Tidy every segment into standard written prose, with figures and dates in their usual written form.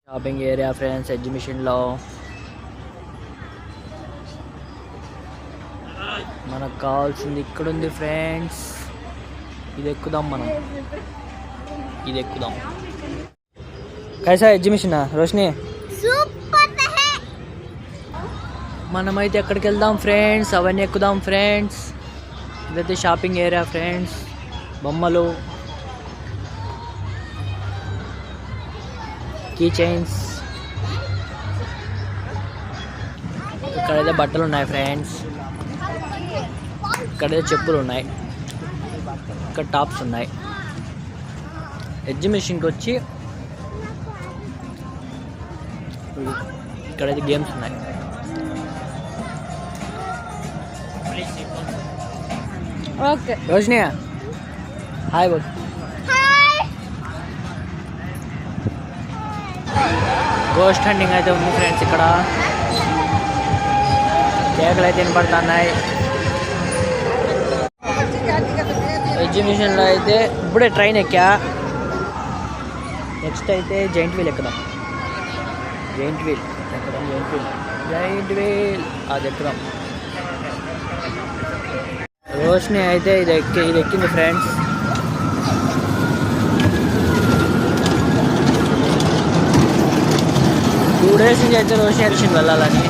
Shopping area friends, ఎగ్జిబిషన్లో మనకు కావాల్సింది ఇక్కడ ఉంది ఫ్రెండ్స్. ఇది ఎక్కుదాం, మనం ఇది ఎక్కుదాం. కైసా ఎగ్జిబిషన్ రోషిని? మనమైతే ఎక్కడికి వెళ్దాం ఫ్రెండ్స్, అవన్నీ ఎక్కుదాం ఫ్రెండ్స్. ఇదైతే షాపింగ్ ఏరియా ఫ్రెండ్స్. బొమ్మలు, కీ చైన్స్, ఇక్కడైతే బట్టలు ఉన్నాయి ఫ్రెండ్స్. ఇక్కడైతే చెప్పులు ఉన్నాయి, ఇక్కడ టాప్స్ ఉన్నాయి. ఎగ్జిబిషన్కి వచ్చి ఇక్కడైతే గేమ్స్ ఉన్నాయి. ఓకే రోషిని హాయ్ బోల్. గోస్ట్ హంటింగ్ అయితే ఉంది ఫ్రెండ్స్. ఇక్కడ కేకలు అయితే వినపడుతున్నాయి. ఎగ్జిబిషన్లో అయితే ఇప్పుడే ట్రైన్ ఎక్కా. నెక్స్ట్ అయితే జైంట్ వీల్ ఎక్కుదాం. జైంట్ వీల్ అది ఎక్కుదాం. రోషిని అయితే ఇది ఎక్కింది ఫ్రెండ్స్. టూ డేస్ నుంచి అయితే రోషిని ఎడిషన్ వెళ్ళాలని.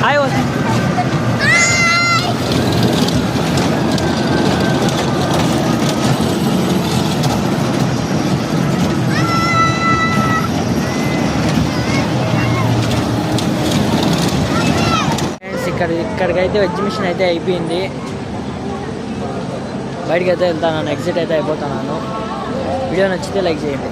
హాయ్ ఇక్కడికైతే ఎగ్జిబిషన్ అయితే అయిపోయింది. బయటికి అయితే వెళ్తాను, ఎగ్జిట్ అయితే అయిపోతాను. వీడియో నచ్చితే లైక్ చేయండి.